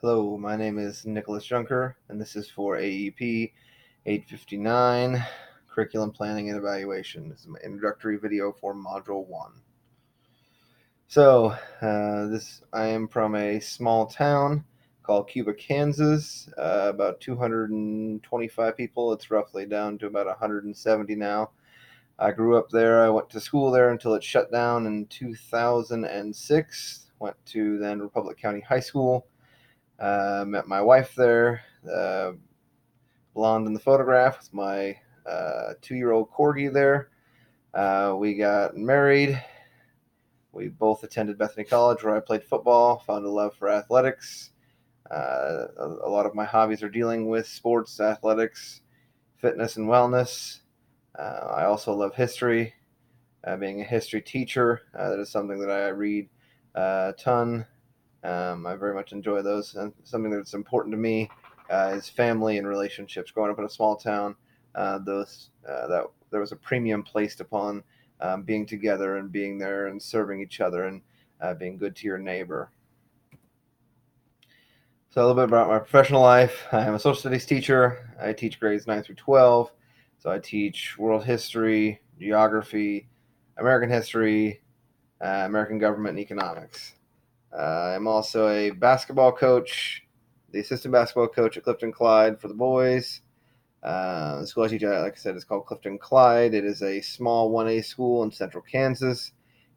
Hello, my name is Nicholas Junker, and this is for AEP 859, Curriculum Planning and Evaluation. This is my introductory video for Module 1. So, I am from a small town called Cuba, Kansas, about 225 people. It's roughly down to about 170 now. I grew up there. I went to school there until it shut down in 2006. Went to then Republic County High School. Met my wife there, blonde in the photograph, with my 2-year-old corgi there. We got married. We both attended Bethany College, where I played football, found a love for athletics. A lot of my hobbies are dealing with sports, athletics, fitness, and wellness. I also love history. Being a history teacher, that is something that I read a ton. I very much enjoy those. And something that's important to me is family and relationships. Growing up in a small town, that there was a premium placed upon being together and being there and serving each other and being good to your neighbor. So a little bit about my professional life. I am a social studies teacher. I teach grades 9 through 12. So I teach world history, geography, American history, American government, and economics. I'm also a basketball coach, the assistant basketball coach at Clifton Clyde for the boys. The school I teach at, like I said, is called Clifton Clyde. It is a small 1A school in central Kansas.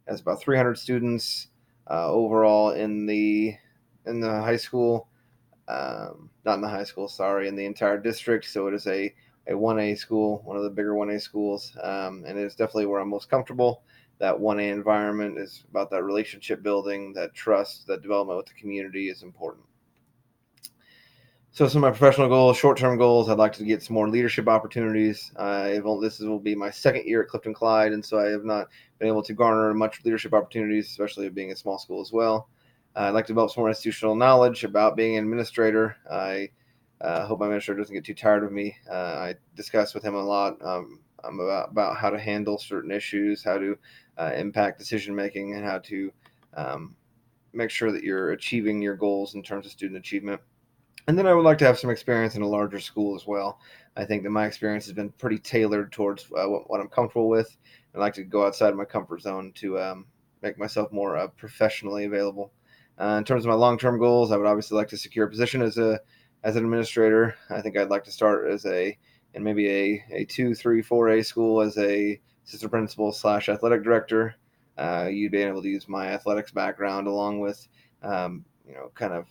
It has about 300 students overall in the high school. Not in the high school, sorry, in the entire district. So it is a 1A school, one of the bigger 1A schools, and it is definitely where I'm most comfortable. That 1A environment is about that relationship building, that trust, that development with the community is important. So some of my professional goals, short-term goals, I'd like to get some more leadership opportunities. This will be my second year at Clifton Clyde, and so I have not been able to garner much leadership opportunities, especially being a small school as well. I'd like to develop some more institutional knowledge about being an administrator. I hope my administrator doesn't get too tired of me. I discuss with him a lot about how to handle certain issues, how to impact decision making, and how to make sure that you're achieving your goals in terms of student achievement. And then I would like to have some experience in a larger school as well. I think that my experience has been pretty tailored towards what I'm comfortable with. I like to go outside of my comfort zone to make myself more professionally available. In terms of my long-term goals, I would obviously like to secure a position as an administrator. I think I'd like to start in maybe a 2, 3, 4A school as a assistant principal / athletic director. You'd be able to use my athletics background along with kind of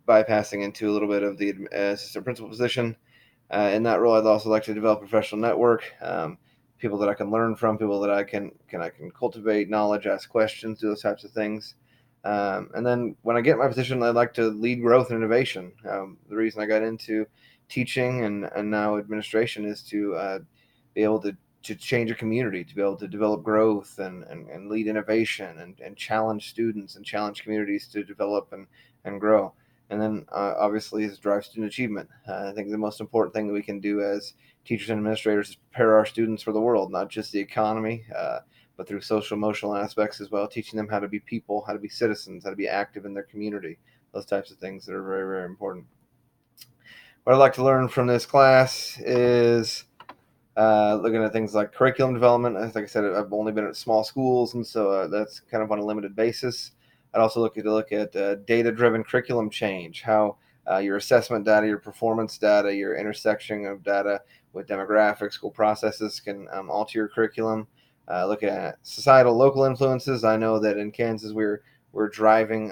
bypassing into a little bit of the assistant principal position. In that role, I'd also like to develop a professional network, people that I can learn from, people that I can cultivate knowledge, ask questions, do those types of things. And then when I get my position, I'd like to lead growth and innovation. The reason I got into teaching and now administration is to be able to change a community, to be able to develop growth and lead innovation and challenge students and challenge communities to develop and grow. And then obviously is drive student achievement. I think the most important thing that we can do as teachers and administrators is prepare our students for the world, not just the economy, but through social emotional aspects as well, teaching them how to be people, how to be citizens, how to be active in their community, those types of things that are very, very important. What I'd like to learn from this class is looking at things like curriculum development. Like I said, I've only been at small schools, and so that's kind of on a limited basis. I'd also look at data-driven curriculum change, how your assessment data, your performance data, your intersection of data with demographics, school processes can alter your curriculum. Look at societal local influences. I know that in Kansas we're driving.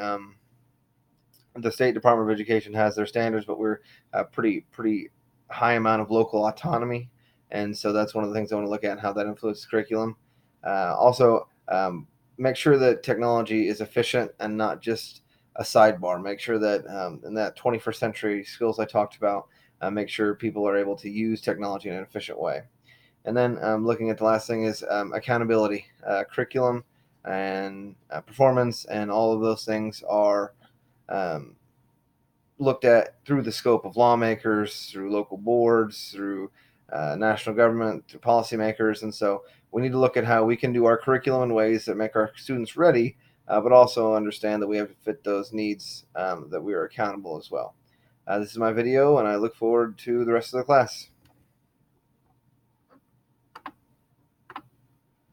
The State Department of Education has their standards, but we're pretty high amount of local autonomy, and so that's one of the things I want to look at and how that influences curriculum. Also, make sure that technology is efficient and not just a sidebar. Make sure that in that 21st century skills I talked about, make sure people are able to use technology in an efficient way. And then looking at the last thing is accountability, curriculum, and performance, and all of those things are um, looked at through the scope of lawmakers, through local boards, through national government, through policymakers. And so we need to look at how we can do our curriculum in ways that make our students ready but also understand that we have to fit those needs, that we are accountable as well. This is my video, and I look forward to the rest of the class.